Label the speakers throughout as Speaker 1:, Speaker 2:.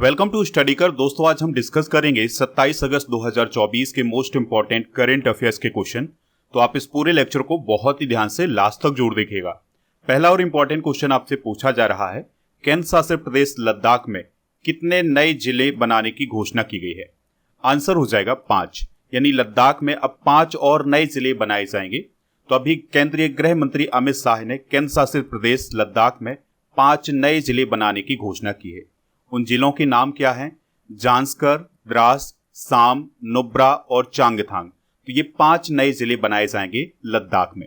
Speaker 1: Welcome to study कर। दोस्तों आज हम डिस्कस करेंगे 27 अगस्त 2024 के मोस्ट इंपॉर्टेंट करंट अफेयर्स के क्वेश्चन। तो आप इस पूरे लेक्चर को बहुत ही ध्यान से लास्ट तक जरूर देखिएगा। पहला और इंपॉर्टेंट क्वेश्चन आपसे पूछा जा रहा है, केंद्र शासित प्रदेश लद्दाख में कितने नए जिले बनाने की घोषणा की गई है? आंसर हो जाएगा 5, यानी लद्दाख में अब 5 और नए जिले बनाए जाएंगे। तो अभी केंद्रीय गृह मंत्री अमित शाह ने केंद्र शासित प्रदेश लद्दाख में 5 नए जिले बनाने की घोषणा की है। उन जिलों के नाम क्या हैं? जांस्कर, द्रास, साम, नुब्रा और चांगथांग। तो ये 5 नए जिले बनाए जाएंगे लद्दाख में।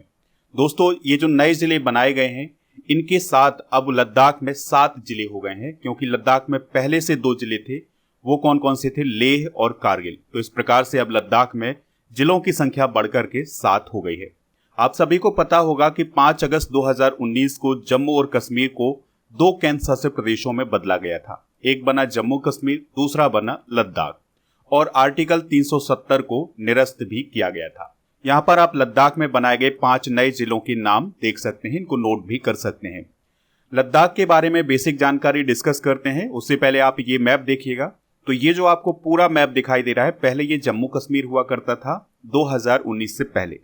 Speaker 1: दोस्तों ये जो नए जिले बनाए गए हैं इनके साथ अब लद्दाख में 7 जिले हो गए हैं, क्योंकि लद्दाख में पहले से 2 जिले थे। वो कौन कौन से थे? लेह और कारगिल। तो इस प्रकार से अब लद्दाख में जिलों की संख्या बढ़कर के 7 हो गई है। आप सभी को पता होगा कि 5 अगस्त 2019 को जम्मू और कश्मीर को 2 केंद्र शासित प्रदेशों में बदला गया था। एक बना जम्मू कश्मीर, दूसरा बना लद्दाख, और आर्टिकल 370 को निरस्त भी किया गया था। यहाँ पर आप लद्दाख में बनाए गए 5 नए जिलों के नाम देख सकते हैं, इनको नोट भी कर सकते हैं। लद्दाख के बारे में बेसिक जानकारी डिस्कस करते हैं। उससे पहले आप ये मैप देखिएगा। तो ये जो आपको पूरा मैप दिखाई दे रहा है, पहले ये जम्मू कश्मीर हुआ करता था 2019 से पहले,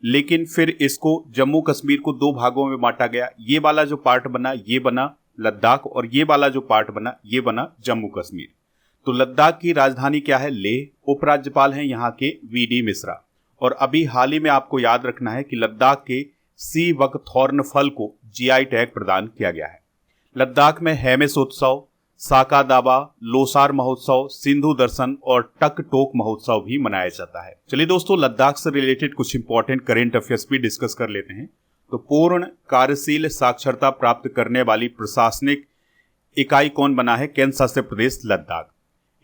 Speaker 1: लेकिन फिर इसको जम्मू कश्मीर को 2 भागों में बांटा गया। ये वाला जो पार्ट बना ये बना लद्दाख, और ये वाला जो पार्ट बना ये बना जम्मू कश्मीर। तो लद्दाख की राजधानी क्या है? लेह। उपराज्यपाल हैं यहाँ के वीडी मिश्रा। और अभी हाल ही में आपको याद रखना है कि लद्दाख के सी बकथॉर्न फल को जीआई टैग प्रदान किया गया है। लद्दाख में हेमिस उत्सव, साका दावा, लोसार महोत्सव, सिंधु दर्शन और टक टोक महोत्सव भी मनाया जाता है। चलिए दोस्तों, लद्दाख से रिलेटेड कुछ इंपॉर्टेंट करेंट अफेयर्स भी डिस्कस कर लेते हैं। तो पूर्ण कार्यशील साक्षरता प्राप्त करने वाली प्रशासनिक इकाई कौन बना है? केंद्र शासित प्रदेश लद्दाख।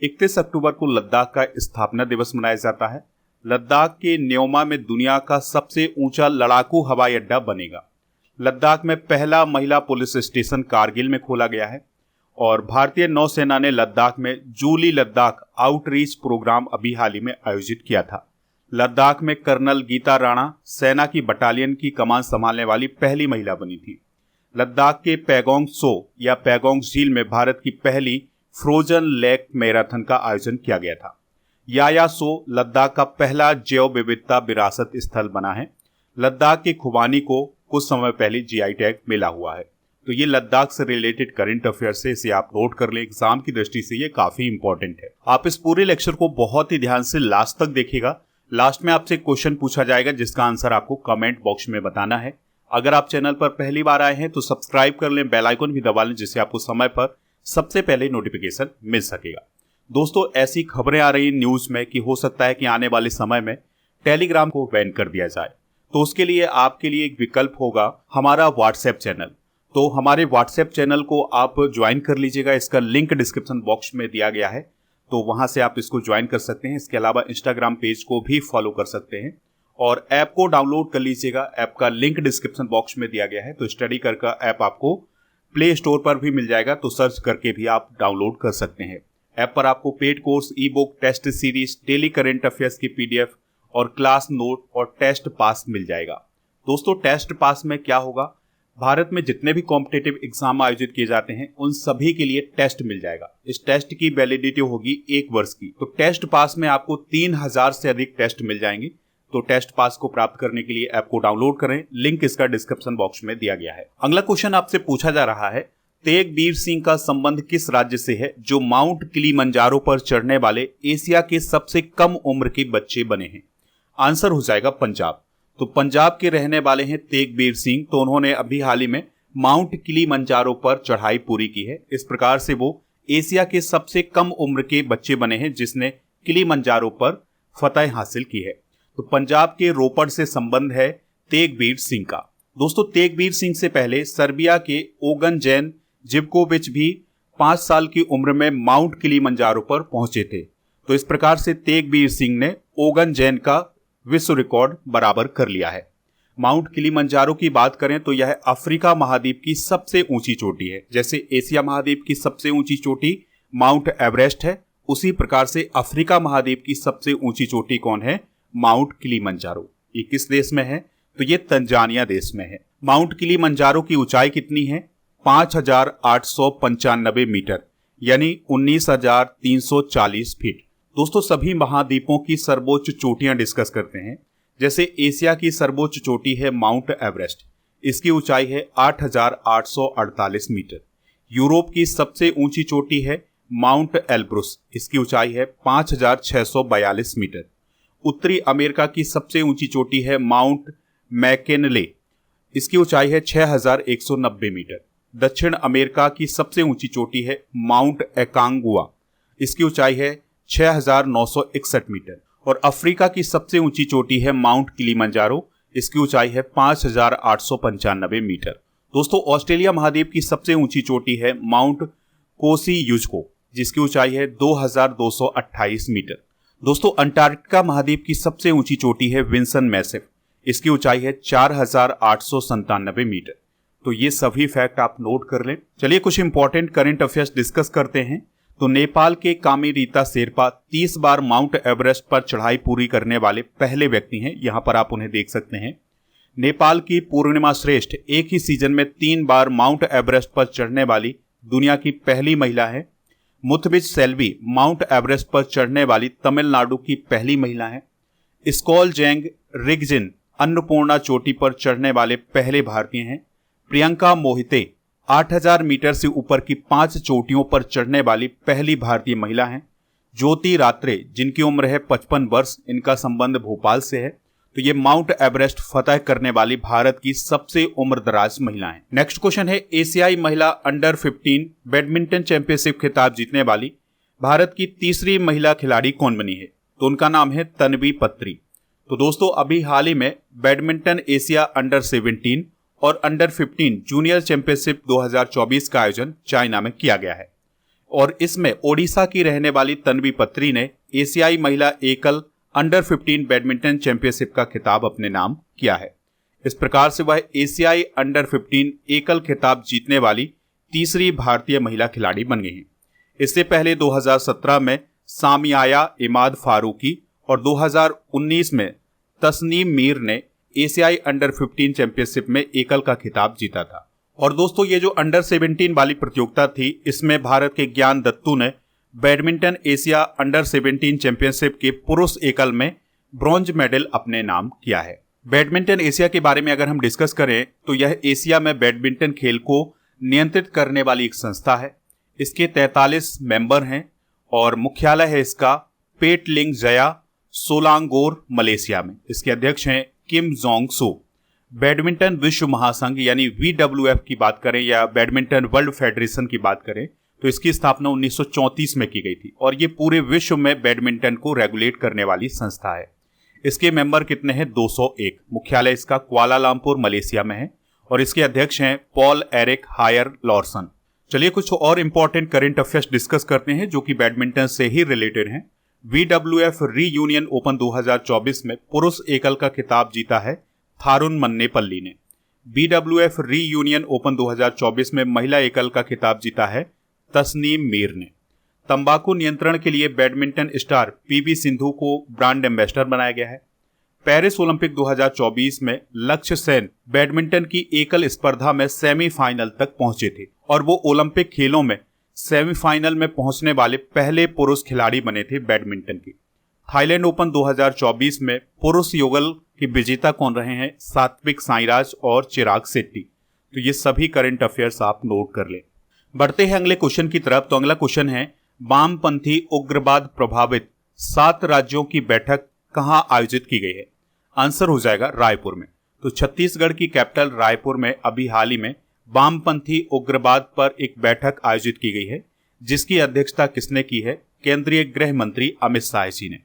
Speaker 1: 31 अक्टूबर को लद्दाख का स्थापना दिवस मनाया जाता है। लद्दाख के न्योमा में दुनिया का सबसे ऊंचा लड़ाकू हवाई अड्डा बनेगा। लद्दाख में पहला महिला पुलिस स्टेशन कारगिल में खोला गया है। और भारतीय नौसेना ने लद्दाख में जूली लद्दाख आउटरीच प्रोग्राम अभी हाल ही में आयोजित किया था। लद्दाख में कर्नल गीता राणा सेना की बटालियन की कमान संभालने वाली पहली महिला बनी थी। लद्दाख के पैगोंग सो या पैगोंग झील में भारत की पहली फ्रोजन लेक मैराथन का आयोजन किया गया था। याया सो लद्दाख का पहला जैव विविधता विरासत स्थल बना है। लद्दाख के खुबानी को कुछ समय पहले जीआई टैग मिला हुआ है। तो ये लद्दाख से रिलेटेड करंट अफेयर्स है, इसे आप नोट कर लें। एग्जाम की दृष्टि से ये काफी इंपॉर्टेंट है। आप इस पूरे लेक्चर को बहुत ही ध्यान से लास्ट तक देखिएगा। लास्ट में आपसे क्वेश्चन पूछा जाएगा जिसका आंसर आपको कमेंट बॉक्स में बताना है। अगर आप चैनल पर पहली बार आए हैं तो सब्सक्राइब कर लें, बेल आइकन भी दबा लें, जिससे आपको समय पर सबसे पहले नोटिफिकेशन मिल सकेगा। दोस्तों ऐसी खबरें आ रही न्यूज में कि हो सकता है कि आने वाले समय में टेलीग्राम को बैन कर दिया जाए। तो उसके लिए आपके लिए एक विकल्प होगा हमारा व्हाट्सएप चैनल। तो हमारे व्हाट्सएप चैनल को आप ज्वाइन कर लीजिएगा। इसका लिंक डिस्क्रिप्शन बॉक्स में दिया गया है, तो वहां से आप इसको ज्वाइन कर सकते हैं। इसके अलावा इंस्टाग्राम पेज को भी फॉलो कर सकते हैं और ऐप को डाउनलोड कर लीजिएगा। ऐप का लिंक डिस्क्रिप्शन बॉक्स में दिया गया है। तो स्टडी कर का ऐप आपको प्ले स्टोर पर भी मिल जाएगा, तो सर्च करके भी आप डाउनलोड कर सकते हैं। ऐप पर आपको paid course, e book, test series, daily current affairs की पीडीएफ और क्लास नोट और टेस्ट पास मिल जाएगा। दोस्तों टेस्ट पास में क्या होगा? भारत में जितने भी कॉम्पिटिटिव एग्जाम आयोजित किए जाते हैं उन सभी के लिए टेस्ट मिल जाएगा। इस टेस्ट की वैलिडिटी होगी 1 वर्ष की। तो टेस्ट पास में आपको 3000 से अधिक टेस्ट मिल जाएंगे। तो टेस्ट पास को प्राप्त करने के लिए ऐप को डाउनलोड करें, लिंक इसका डिस्क्रिप्शन बॉक्स में दिया गया है। अगला क्वेश्चन आपसे पूछा जा रहा है, तेगबीर सिंह का संबंध किस राज्य से है जो माउंट किलिमंजारो पर चढ़ने वाले एशिया के सबसे कम उम्र के बच्चे बने हैं? आंसर हो जाएगा पंजाब। तो पंजाब के रहने वाले हैं तेगबीर सिंह। तो उन्होंने अभी हाल ही में माउंट किलिमंजारो पर चढ़ाई पूरी की है। इस प्रकार से वो एशिया के सबसे कम उम्र के बच्चे बने हैं जिसने किलिमंजारो पर फतह हासिल की है। तो पंजाब के रोपड़ से संबंध है तेगबीर सिंह का। दोस्तों तेगबीर सिंह से पहले सर्बिया के ओगन जैन जिवकोविच भी 5 साल की उम्र में माउंट किलिमंजारो पर पहुंचे थे। तो इस प्रकार से तेगबीर सिंह ने ओगन जैन का विश्व रिकॉर्ड बराबर कर लिया है। माउंट किलिमंजारो की बात करें तो यह अफ्रीका महाद्वीप की सबसे ऊंची चोटी है। जैसे एशिया महाद्वीप की सबसे ऊंची चोटी माउंट एवरेस्ट है, उसी प्रकार से अफ्रीका महाद्वीप की सबसे ऊंची चोटी कौन है? Mount Kilimanjaro. ये किस देश में है? तो ये तंजानिया देश में है। माउंट किलिमंजारो की ऊंचाई कितनी है? 5895 मीटर। यानी 19,340 फीट। दोस्तों सभी महाद्वीपों की सर्वोच्च चोटियां डिस्कस करते हैं। जैसे एशिया की सर्वोच्च चोटी है माउंट एवरेस्ट, इसकी ऊंचाई है 8,848 मीटर। यूरोप की सबसे ऊंची चोटी है माउंट एल्ब्रुस, इसकी ऊंचाई है 5,642 मीटर। उत्तरी अमेरिका की सबसे ऊंची चोटी है माउंट मैकिनले, इसकी ऊंचाई है 6,190 मीटर। दक्षिण अमेरिका की सबसे ऊंची चोटी है माउंट एकांगुआ, इसकी ऊंचाई है 6,961 मीटर। और अफ्रीका की सबसे ऊंची चोटी है माउंट किलिमंजारो, इसकी ऊंचाई है 5,895 मीटर। दोस्तों ऑस्ट्रेलिया महाद्वीप की सबसे ऊंची चोटी है माउंट कोसियुजको, जिसकी ऊंचाई है 2,228 मीटर। दोस्तों अंटार्कटिका महाद्वीप की सबसे ऊंची चोटी है विंसन मैसिव, इसकी ऊंचाई है 4,897 मीटर। तो ये सभी फैक्ट आप नोट कर लें। चलिए कुछ इंपॉर्टेंट करंट अफेयर्स डिस्कस करते हैं। तो नेपाल के कामेरीता शेरपा 30 बार माउंट एवरेस्ट पर चढ़ाई पूरी करने वाले पहले व्यक्ति हैं। यहां पर आप उन्हें देख सकते हैं। नेपाल की पूर्णिमा श्रेष्ठ एक ही सीजन में 3 बार माउंट एवरेस्ट पर चढ़ने वाली दुनिया की पहली महिला है। मुथबिज सेल्वी माउंट एवरेस्ट पर चढ़ने वाली तमिलनाडु की पहली महिला है। स्कॉल जेंग रिगजिन अन्नपूर्णा चोटी पर चढ़ने वाले पहले भारतीय हैं। प्रियंका मोहिते 8,000 मीटर से ऊपर की 5 चोटियों पर चढ़ने वाली पहली भारतीय महिला हैं। ज्योति रात्रे जिनकी उम्र है 55 वर्ष, इनका संबंध भोपाल से है। तो ये माउंट एवरेस्ट फतह करने वाली भारत की सबसे उम्रदराज महिला हैं। नेक्स्ट क्वेश्चन है एशियाई महिला अंडर 15 बैडमिंटन चैंपियनशिप खिताब जीतने वाली भारत की तीसरी महिला खिलाड़ी कौन बनी है? तो उनका नाम है तन्वी पत्री। तो दोस्तों अभी हाल ही में बैडमिंटन एशिया अंडर 17 और अंडर 15 जूनियर चैंपियनशिप 2024 का आयोजन चाइना में किया गया है और इसमें ओडिशा की रहने वाली तन्वी पत्री ने एशियाई महिला एकल अंडर 15 बैडमिंटन चैंपियनशिप का खिताब अपने नाम किया है। इस प्रकार से वह एशियाई अंडर 15 एकल खिताब जीतने वाली तीसरी भारतीय महिला खिलाड़ी बन गई हैं। इससे पहले 2017 में सामिया इमाद फारूकी और 2019 में तस्नीम मीर ने एशियाई अंडर 15 चैंपियनशिप में एकल का खिताब जीता था। और दोस्तों ये जो अंडर 17 वाली प्रतियोगिता थी, इसमें भारत के ज्ञान दत्तू ने बैडमिंटन एशिया अंडर 17 चैंपियनशिप के पुरुष एकल में ब्रॉन्ज मेडल अपने नाम किया है। बैडमिंटन एशिया के बारे में अगर हम डिस्कस करें तो यह एशिया में बैडमिंटन खेल को नियंत्रित करने वाली एक संस्था है। इसके 43 मेंबर हैं और मुख्यालय है इसका पेटलिंग जया सोलांगोर मलेशिया में। इसके अध्यक्ष हैं किम जोंग सो। बैडमिंटन विश्व महासंघ यानी VWF की बात करें या बैडमिंटन वर्ल्ड फेडरेशन की बात करें तो इसकी स्थापना 1934 में की गई थी और ये पूरे विश्व में बैडमिंटन को रेगुलेट करने वाली संस्था है। इसके मेंबर कितने हैं? 201। मुख्यालय इसका कुआलालंपुर मलेशिया में है और इसके अध्यक्ष हैं पॉल एरिक हायर लॉर्सन। चलिए कुछ और इंपॉर्टेंट करंट अफेयर्स डिस्कस करते हैं जो कि बैडमिंटन से ही रिलेटेड हैं। VWF रीयूनियन ओपन 2024 में पुरुष एकल का खिताब जीता है थारुन मन्नेपल्ली ने। BWF रीयूनियन ओपन 2024 में महिला एकल का खिताब जीता है तस्नीम मीर ने। तंबाकू नियंत्रण के लिए बैडमिंटन स्टार PV सिंधु को ब्रांड एम्बेसडर बनाया गया है। पेरिस ओलंपिक 2024 में लक्ष्य सेन बैडमिंटन की एकल स्पर्धा में सेमीफाइनल तक पहुंचे थे और वो ओलंपिक खेलों में सेमीफाइनल में पहुंचने वाले पहले पुरुष खिलाड़ी बने थे बैडमिंटन की। थाईलैंड ओपन 2024 में पुरुष युगल के विजेता कौन रहे हैं? सात्विक साईराज और चिराग शेट्टी। तो ये सभी करंट अफेयर्स आप नोट कर लें। बढ़ते हैं अगले क्वेश्चन की तरफ। तो अगला क्वेश्चन है वामपंथी उग्रवाद प्रभावित 7 राज्यों की बैठक कहां आयोजित की गई है? आंसर हो जाएगा रायपुर में। तो छत्तीसगढ़ की कैपिटल रायपुर में अभी हाल ही में वामपंथी उग्रवाद पर एक बैठक आयोजित की गई है जिसकी अध्यक्षता किसने की है? केंद्रीय गृह मंत्री अमित शाह जी ने।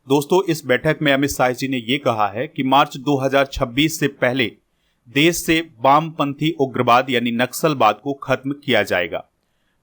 Speaker 1: दोस्तों इस बैठक में अमित शाह जी ने यह कहा है कि मार्च 2026 से पहले देश से वामपंथी उग्रवाद यानी नक्सलवाद को खत्म किया जाएगा।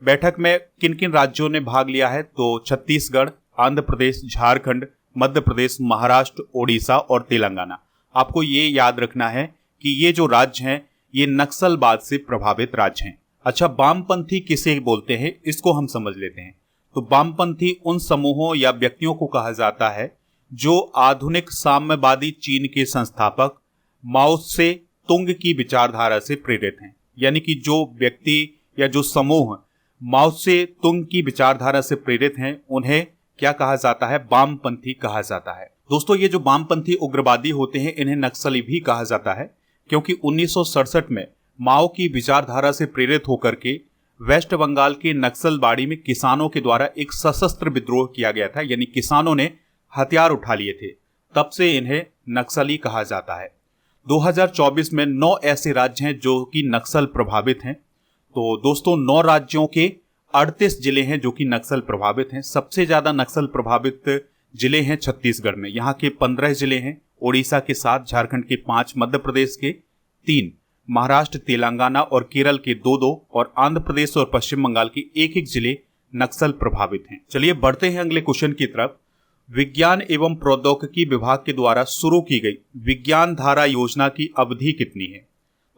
Speaker 1: बैठक में किन किन राज्यों ने भाग लिया है? तो छत्तीसगढ़, आंध्र प्रदेश, झारखंड, मध्य प्रदेश, महाराष्ट्र, ओडिशा और तेलंगाना। आपको ये याद रखना है कि ये जो राज्य हैं ये नक्सलवाद से प्रभावित राज्य हैं। अच्छा, वामपंथी किसे बोलते हैं इसको हम समझ लेते हैं। तो वामपंथी उन समूहों या व्यक्तियों को कहा जाता है जो आधुनिक साम्यवादी चीन के संस्थापक माओ से तुंग की विचारधारा से प्रेरित हैं। यानी कि जो व्यक्ति या जो समूह माओ से तुंग की विचारधारा से प्रेरित हैं उन्हें क्या कहा जाता है? वामपंथी कहा जाता है। दोस्तों ये जो वामपंथी उग्रवादी होते हैं इन्हें नक्सली भी कहा जाता है, क्योंकि 1967 में माओ की विचारधारा से प्रेरित होकर के वेस्ट बंगाल के नक्सलबाड़ी में किसानों के द्वारा एक सशस्त्र विद्रोह किया गया था, यानी किसानों ने हथियार उठा लिए थे। तब से इन्हें नक्सली कहा जाता है। 2024 में 9 ऐसे राज्य हैं जो कि नक्सल प्रभावित हैं। तो दोस्तों 9 राज्यों के 38 जिले हैं जो कि नक्सल प्रभावित हैं। सबसे ज्यादा नक्सल प्रभावित जिले हैं छत्तीसगढ़ में, यहाँ के 15 जिले हैं, ओडिशा के 7, झारखंड के 5, मध्य प्रदेश के 3, महाराष्ट्र, तेलंगाना और केरल के 2-2 और आंध्र प्रदेश और पश्चिम बंगाल के 1-1 जिले नक्सल प्रभावित हैं। चलिए बढ़ते हैं अगले क्वेश्चन की तरफ। विज्ञान एवं प्रौद्योगिकी विभाग के द्वारा शुरू की गई विज्ञान धारा योजना की अवधि कितनी है?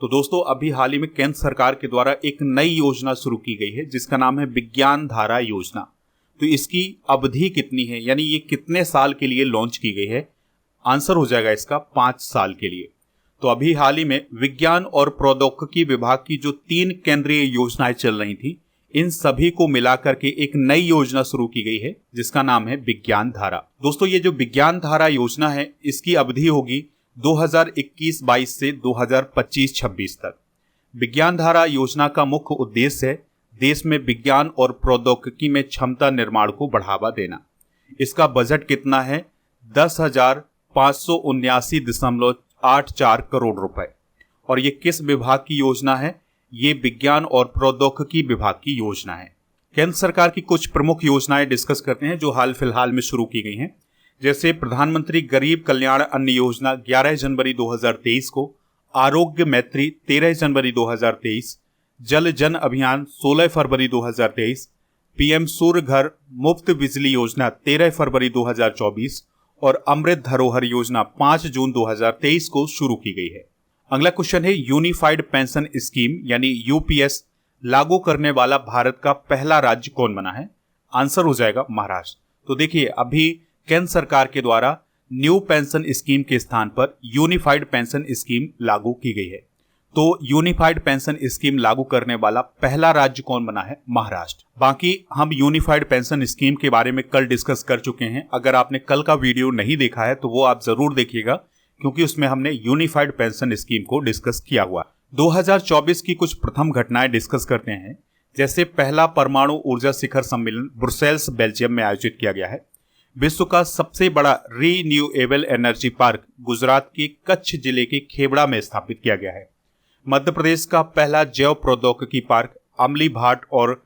Speaker 1: तो दोस्तों अभी हाल ही में केंद्र सरकार के द्वारा एक नई योजना शुरू की गई है जिसका नाम है विज्ञान धारा योजना। तो इसकी अवधि कितनी है, यानी ये कितने साल के लिए लॉन्च की गई है? आंसर हो जाएगा इसका 5 साल के लिए। तो अभी हाल ही में विज्ञान और प्रौद्योगिकी विभाग की जो 3 केंद्रीय योजनाएं चल रही थी, इन सभी को मिलाकर के एक नई योजना शुरू की गई है जिसका नाम है विज्ञान धारा। दोस्तों ये जो विज्ञान धारा योजना है इसकी अवधि होगी 2021-22 से 2025-26 तक। विज्ञान धारा योजना का मुख्य उद्देश्य है देश में विज्ञान और प्रौद्योगिकी में क्षमता निर्माण को बढ़ावा देना। इसका बजट कितना है? 10,579.84 करोड़ रुपए। और ये किस विभाग की योजना है? ये विज्ञान और प्रौद्योगिकी विभाग की योजना है। केंद्र सरकार की कुछ प्रमुख योजनाएं डिस्कस करते हैं जो हाल फिलहाल में शुरू की गई हैं। जैसे प्रधानमंत्री गरीब कल्याण अन्न योजना 11 जनवरी 2023 को, आरोग्य मैत्री 13 जनवरी 2023, जल जन अभियान 16 फरवरी 2023, पीएम सूर्य घर मुफ्त बिजली योजना 13 फरवरी 2024 और अमृत धरोहर योजना 5 जून 2023 को शुरू की गई है। अगला क्वेश्चन है यूनिफाइड पेंशन स्कीम यानी यूपीएस लागू करने वाला भारत का पहला राज्य कौन बना है? आंसर हो जाएगा महाराष्ट्र। तो देखिए अभी केंद्र सरकार के द्वारा न्यू पेंशन स्कीम के स्थान पर यूनिफाइड पेंशन स्कीम लागू की गई है। तो यूनिफाइड पेंशन स्कीम लागू करने वाला पहला राज्य कौन बना है? महाराष्ट्र। बाकी हम यूनिफाइड पेंशन स्कीम के बारे में कल डिस्कस कर चुके हैं। अगर आपने कल का वीडियो नहीं देखा है तो वो आप जरूर देखिएगा, क्योंकि उसमें हमने यूनिफाइड पेंशन स्कीम को डिस्कस किया हुआ। 2024 की कुछ प्रथम घटनाएं डिस्कस करते हैं। जैसे पहला परमाणु ऊर्जा शिखर सम्मेलन ब्रुसेल्स बेल्जियम में आयोजित किया गया है। विश्व का सबसे बड़ा रीन्यूएबल एनर्जी पार्क गुजरात के कच्छ जिले के खेबड़ा में स्थापित किया गया है। मध्य प्रदेश का पहला जैव प्रौद्योगिकी पार्क अमली भाट और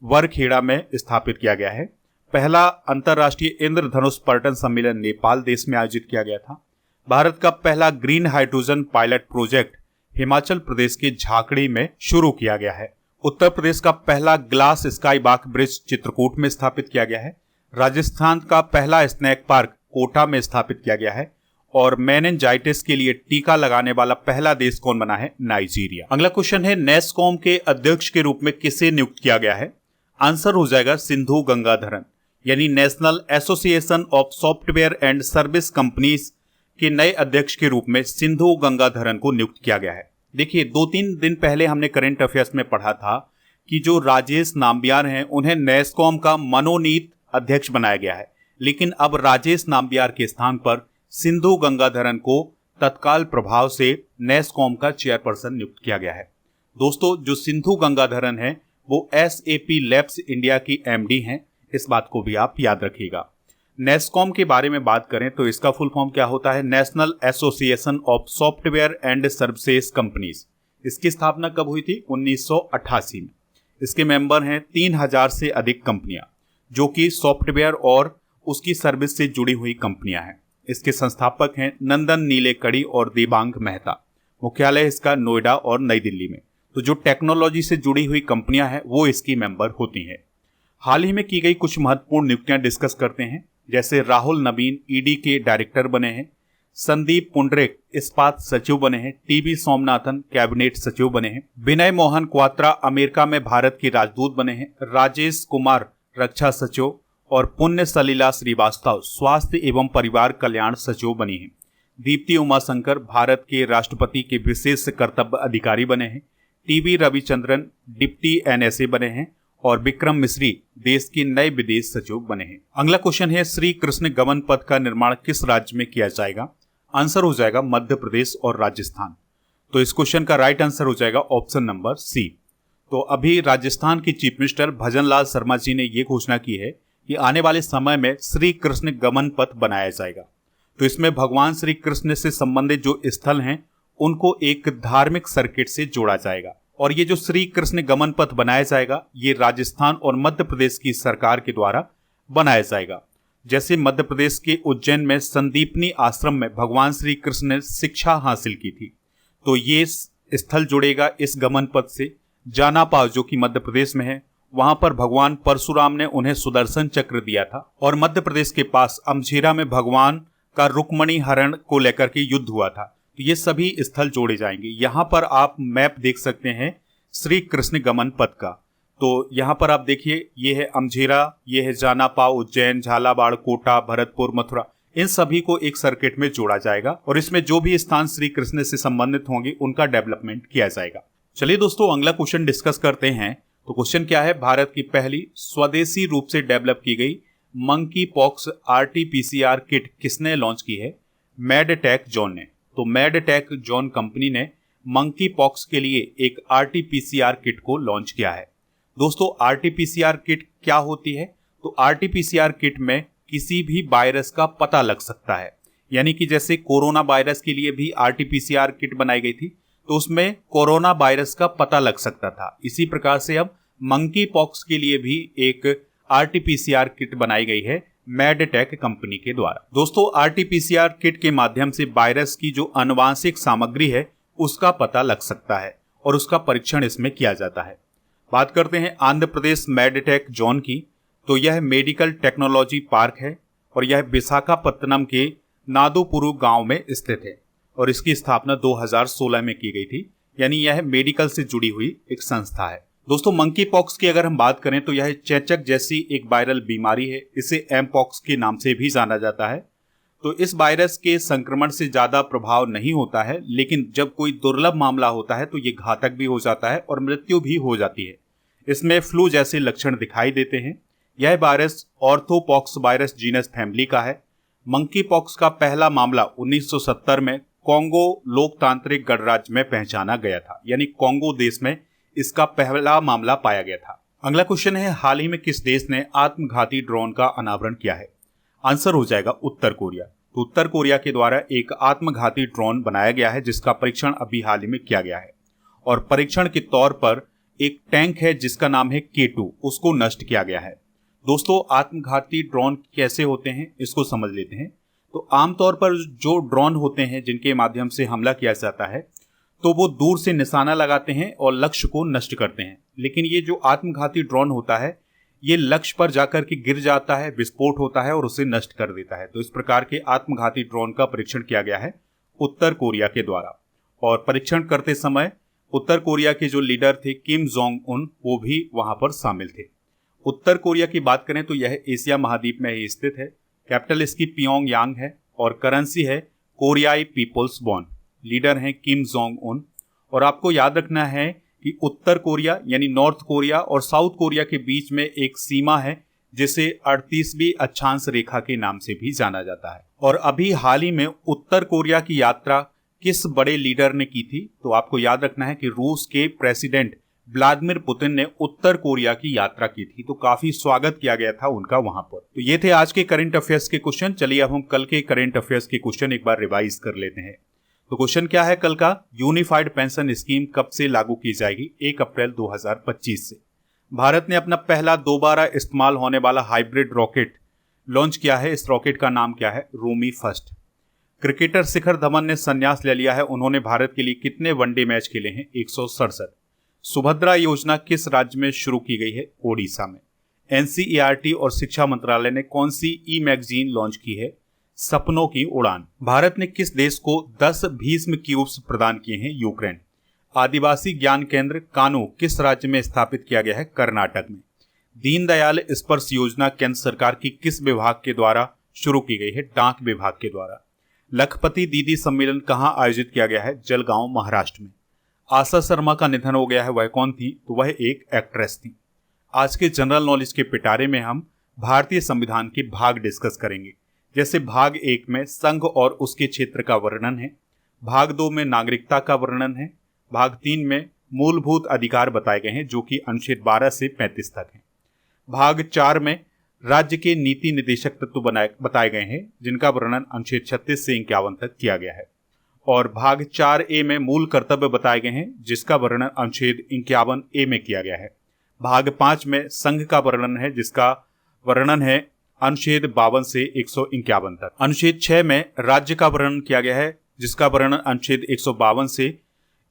Speaker 1: वरखेड़ा में स्थापित किया गया है। पहला अंतर्राष्ट्रीय इंद्रधनुष पर्यटन सम्मेलन नेपाल देश में आयोजित किया गया था। भारत का पहला green hydrogen pilot project Himachal Pradesh के झाकड़ी में शुरू किया गया है। उत्तर प्रदेश का पहला glass sky walk bridge Chitrakoot में स्थापित किया गया है। राजस्थान का पहला स्नैक पार्क कोटा में स्थापित किया गया है। और मेनिनजाइटिस के लिए टीका लगाने वाला पहला देश कौन बना है? नाइजीरिया। अगला क्वेश्चन है नेस्कॉम के अध्यक्ष के रूप में किसे नियुक्त किया गया है? आंसर हो जाएगा सिंधु गंगाधरन, यानी national association of software and service companies के नए अध्यक्ष के रूप में सिंधु गंगाधरन को नियुक्त किया गया है। देखिए 2-3 दिन पहले हमने करंट अफेयर्स में पढ़ा था कि जो राजेश नाम्बियार हैं उन्हें नेस्कॉम का मनोनीत अध्यक्ष बनाया गया है, लेकिन अब राजेश नाम्बियार के स्थान पर सिंधु गंगाधरन को तत्काल प्रभाव से नेस्कॉम का चेयरपर्सन नियुक्त किया गया है। दोस्तों जो सिंधु गंगाधरन है वो SAP लैब्स इंडिया की MD हैं, इस बात को भी आप याद रखिएगा। नेस्कॉम के बारे में बात करें तो इसका फुल फॉर्म क्या होता है? National association of software and services companies. इसकी स्थापना कब हुई थी? 1988 में। इसके मेंबर हैं 3000 से अधिक कंपनियां जो कि सॉफ्टवेयर और उसकी सर्विस से जुड़ी हुई कंपनियां हैं। इसके संस्थापक हैं नंदन नीलेकड़ी और देबांग मेहता। मुख्यालय इसका नोएडा और नई दिल्ली में। तो जो टेक्नोलॉजी से जुड़ी हुई कंपनियां हैं वो इसकी मेंबर होती हैं। हाल ही में की गई कुछ महत्वपूर्ण नियुक्तियां डिस्कस करते हैं। जैसे राहुल नवीन ईडी के डायरेक्टर बने हैं, संदीप पुंडरेक इस्पात सचिव बने हैं, टीबी सोमनाथन कैबिनेट सचिव बने हैं, विनय मोहन क्वात्रा अमेरिका में भारत के राजदूत बने हैं, राजेश कुमार रक्षा सचिव और पुण्य सलीला श्रीवास्तव स्वास्थ्य एवं परिवार कल्याण सचिव बनी हैं। दीप्ति उमाशंकर भारत के राष्ट्रपति के विशेष कर्तव्य अधिकारी बने हैं। टीबी रविचंद्रन डिप्टी NSA बने हैं और विक्रम मिश्री देश के नए विदेश सचिव बने हैं। अगला क्वेश्चन है, श्री कृष्ण गमन पथ का निर्माण किस राज्य में किया जाएगा? आंसर हो जाएगा मध्य प्रदेश और राजस्थान। तो इस क्वेश्चन का राइट आंसर हो जाएगा ऑप्शन नंबर सी। तो अभी राजस्थान के चीफ मिनिस्टर भजनलाल शर्मा जी ने यह घोषणा की है कि आने वाले समय में श्री कृष्ण गमन पथ बनाया जाएगा। तो इसमें भगवान श्री कृष्ण से संबंधित जो स्थल हैं उनको एक धार्मिक सर्किट से जोड़ा जाएगा। और ये जो श्री कृष्ण गमन पथ बनाया जाएगा ये राजस्थान और मध्य प्रदेश की सरकार के द्वारा बनाया जाएगा। जैसे मध्य प्रदेश के उज्जैन में संदीपनी आश्रम में भगवान श्री कृष्ण ने शिक्षा हासिल की थी, तो ये स्थल जुड़ेगा इस गमन पथ से। जानापाव जो कि मध्य प्रदेश में है, वहां पर भगवान परशुराम ने उन्हें सुदर्शन चक्र दिया था। और मध्य प्रदेश के पास अमझेरा में भगवान का रुक्मणी हरण को लेकर के युद्ध हुआ था। तो ये सभी स्थल जोड़े जाएंगे। यहाँ पर आप मैप देख सकते हैं श्री कृष्ण गमन पथ का। तो यहाँ पर आप देखिए, ये है अमझेरा, ये है जानापाव, उज्जैन, झालावाड़, कोटा, भरतपुर, मथुरा, इन सभी को एक सर्किट में जोड़ा जाएगा और इसमें जो भी स्थान श्री कृष्ण से संबंधित होंगे उनका डेवलपमेंट किया जाएगा। चलिए दोस्तों, अगला क्वेश्चन डिस्कस करते हैं। तो क्वेश्चन क्या है, भारत की पहली स्वदेशी रूप से डेवलप की गई मंकी पॉक्स RT-PCR किट किसने लॉन्च की है? मेडटेक जॉन ने। तो मेडटेक जॉन कंपनी ने मंकी पॉक्स के लिए एक RT-PCR किट को लॉन्च किया है। दोस्तों, RT-PCR किट क्या होती है? तो RT-PCR किट में किसी भी वायरस का पता लग सकता है। यानी कि जैसे कोरोना वायरस के लिए भी RT-PCR किट बनाई गई थी, तो उसमें कोरोना वायरस का पता लग सकता था। इसी प्रकार से अब मंकी पॉक्स के लिए भी एक RT-PCR किट बनाई गई है मेडटेक कंपनी के द्वारा। दोस्तों, RT-PCR किट के माध्यम से वायरस की जो आनुवांशिक सामग्री है उसका पता लग सकता है और उसका परीक्षण इसमें किया जाता है। बात करते हैं आंध्र प्रदेश मेडटेक जोन की। तो यह मेडिकल टेक्नोलॉजी पार्क है और यह विशाखापत्तनम के नादुपुरु गांव में स्थित है और इसकी स्थापना 2016 में की गई थी। यानी यह मेडिकल से जुड़ी हुई एक संस्था है। दोस्तों, मंकी पॉक्स की अगर हम बात करें तो यह चेचक जैसी एक वायरल बीमारी है। इसे एमपॉक्स के नाम से भी जाना जाता है। तो इस वायरस के संक्रमण से ज्यादा प्रभाव नहीं होता है, लेकिन जब कोई दुर्लभ मामला होता है तो ये घातक भी हो जाता है और मृत्यु भी हो जाती है। इसमें फ्लू जैसे लक्षण दिखाई देते हैं। यह virus orthopox virus genus family का है। मंकी पॉक्स का पहला मामला 1970 में कोंगो लोकतांत्रिक गणराज्य में पहचाना गया था। यानी कोंगो देश में इसका पहला मामला पाया गया था। अगला क्वेश्चन है, हाल ही में किस देश ने आत्मघाती ड्रोन का अनावरण किया है? आंसर हो जाएगा उत्तर कोरिया। तो उत्तर कोरिया के द्वारा एक आत्मघाती ड्रोन बनाया गया है जिसका परीक्षण अभी हाल ही में किया गया है और परीक्षण के तौर पर एक टैंक है जिसका नाम है K2, उसको नष्ट किया गया है। दोस्तों, आत्मघाती ड्रोन कैसे होते हैं इसको समझ लेते हैं। तो आमतौर पर जो ड्रोन होते हैं जिनके माध्यम से हमला किया जाता है तो वो दूर से निशाना लगाते हैं और लक्ष्य को नष्ट करते हैं। लेकिन ये जो आत्मघाती ड्रोन होता है ये लक्ष्य पर जाकर के गिर जाता है, विस्फोट होता है और उसे नष्ट कर देता है। तो इस प्रकार के आत्मघाती ड्रोन का परीक्षण किया गया है उत्तर कोरिया के द्वारा। और परीक्षण करते समय उत्तर कोरिया के जो लीडर थे किम जोंग उन, वो भी वहां पर शामिल थे। उत्तर कोरिया की बात करें तो यह एशिया महाद्वीप में ही स्थित है। कैपिटल इसकी प्योंगयांग है और करेंसी है कोरियाई पीपल्स वॉन। लीडर हैं किम जोंग उन। और आपको याद रखना है कि उत्तर कोरिया यानी नॉर्थ कोरिया और साउथ कोरिया के बीच में एक सीमा है जिसे 38वीं अक्षांश रेखा के नाम से भी जाना जाता है। और अभी हाल ही में उत्तर कोरिया की यात्रा किस बड़े लीडर ने की थी? तो आपको याद रखना है कि रूस के प्रेसिडेंट व्लादिमीर पुतिन ने उत्तर कोरिया की यात्रा की थी। तो काफी स्वागत किया गया था उनका वहां पर। तो ये थे आज के करंट अफेयर्स के क्वेश्चन। चलिए अब हम कल के करंट अफेयर्स के क्वेश्चन एक बार रिवाइज कर लेते हैं। तो क्वेश्चन क्या है कल का? यूनिफाइड पेंशन स्कीम कब से लागू की जाएगी? 1 अप्रैल 2025 से। भारत ने अपना पहला दोबारा इस्तेमाल होने वाला हाइब्रिड रॉकेट लॉन्च किया है। इस रॉकेट का नाम क्या है? रोमी फर्स्ट। क्रिकेटर शिखर धवन ने संन्यास ले लिया है। उन्होंने भारत के लिए कितने वनडे मैच खेले हैं? 167। सुभद्रा योजना किस राज्य में शुरू की गई है? ओडिशा में। NCERT और शिक्षा मंत्रालय ने कौन सी ई मैगजीन लॉन्च की है? सपनों की उड़ान। भारत ने किस देश को 10 भीष्म क्यूब्स प्रदान किए हैं? यूक्रेन। आदिवासी ज्ञान केंद्र कानू किस राज्य में स्थापित किया गया है? कर्नाटक में। दीनदयाल स्पर्श योजना केंद्र सरकार की किस विभाग के द्वारा शुरू की गई है? डाक विभाग के द्वारा। लखपति दीदी सम्मेलन कहाँ आयोजित किया गया है? जलगांव, महाराष्ट्र में। आशा शर्मा का निधन हो गया है, वह कौन थी? तो वह एक एक्ट्रेस थी। आज के जनरल नॉलेज के पिटारे में हम भारतीय संविधान के भाग डिस्कस करेंगे। जैसे भाग 1 में संघ और उसके क्षेत्र का वर्णन है, भाग 2 में नागरिकता का वर्णन है, भाग 3 में मूलभूत अधिकार बताए गए हैं जो कि अनुच्छेद 12 से 35 तक हैं। भाग 4 में राज्य के नीति निर्देशक तत्व बताए गए हैं जिनका वर्णन अनुच्छेद 36 से 51 तक किया गया है। और भाग 4A में मूल कर्तव्य बताए गए हैं जिसका वर्णन अनुच्छेद 51A में किया गया है। भाग 5 में संघ का वर्णन है जिसका वर्णन है अनुच्छेद 52 से 151 तक। अनुच्छेद 6 में राज्य का वर्णन किया गया है जिसका वर्णन अनुच्छेद 152 से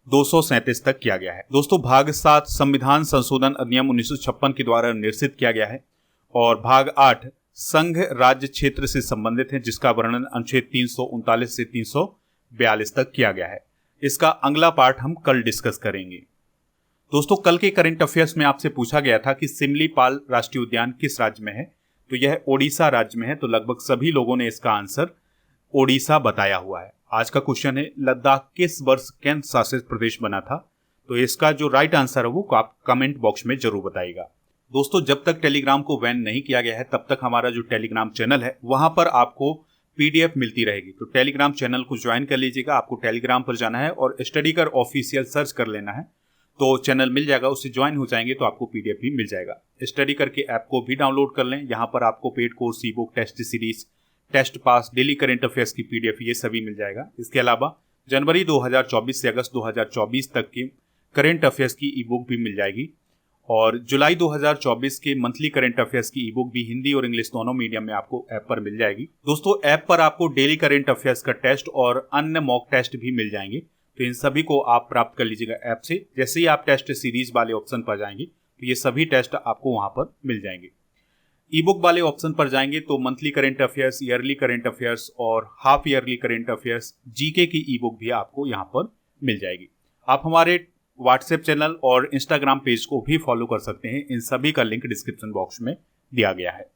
Speaker 1: 237 तक किया गया है। दोस्तों, भाग 7 संविधान संशोधन अधिनियम 1956 के द्वारा निर्देशित किया गया है। और भाग 8 संघ राज्य क्षेत्र से संबंधित है जिसका वर्णन अनुच्छेद 339 से 342 तक किया गया है। इसका अगला पार्ट हम कल डिस्कस करेंगे। दोस्तों, कल के करंट अफेयर्स में आपसे पूछा गया था कि सिमलीपाल राष्ट्रीय उद्यान किस राज्य में है, तो यह ओडिशा राज्य में है। तो लगभग सभी लोगों ने इसका आंसर ओडिशा बताया हुआ है। आज का क्वेश्चन है लद्दाख किस वर्ष केंद्र शासित प्रदेश बना था, तो इसका जो राइट आंसर है वो आप कमेंट बॉक्स में जरूर बताइएगा। दोस्तों, जब तक टेलीग्राम को बैन नहीं किया गया है तब तक हमारा जो टेलीग्राम चैनल है वहां पर आपको पीडीएफ मिलती रहेगी। तो टेलीग्राम चैनल को ज्वाइन कर लीजिएगा। आपको टेलीग्राम पर जाना है और स्टडी कर ऑफिशियल सर्च कर लेना है तो चैनल मिल जाएगा, उससे ज्वाइन हो जाएंगे तो आपको पीडीएफ भी मिल जाएगा। स्टडी करके ऐप को भी डाउनलोड कर लें। यहाँ पर आपको paid course, e book, test series, test pass, daily current affairs की पीडीएफ ये सभी मिल जाएगा। इसके अलावा जनवरी 2024 से अगस्त 2024 तक की करंट अफेयर्स की ई बुक भी मिल जाएगी और जुलाई 2024 के मंथली करंट अफेयर्स की ई बुक भी हिंदी और इंग्लिश दोनों मीडियम में आपको ऐप पर मिल जाएगी। दोस्तों, ऐप पर आपको डेली करंट अफेयर्स का टेस्ट और अन्य मॉक टेस्ट भी मिल जाएंगे। तो इन सभी को आप प्राप्त कर लीजिएगा ऐप से। जैसे ही आप टेस्ट सीरीज वाले ऑप्शन पर जाएंगे तो ये सभी टेस्ट आपको वहां पर मिल जाएंगे। ई बुक वाले ऑप्शन पर जाएंगे तो monthly current affairs, yearly current affairs और half yearly current affairs, GK की ई बुक भी आपको यहाँ पर मिल जाएगी। आप हमारे व्हाट्सएप चैनल और इंस्टाग्राम पेज को भी फॉलो कर सकते हैं। इन सभी का लिंक डिस्क्रिप्शन बॉक्स में दिया गया है।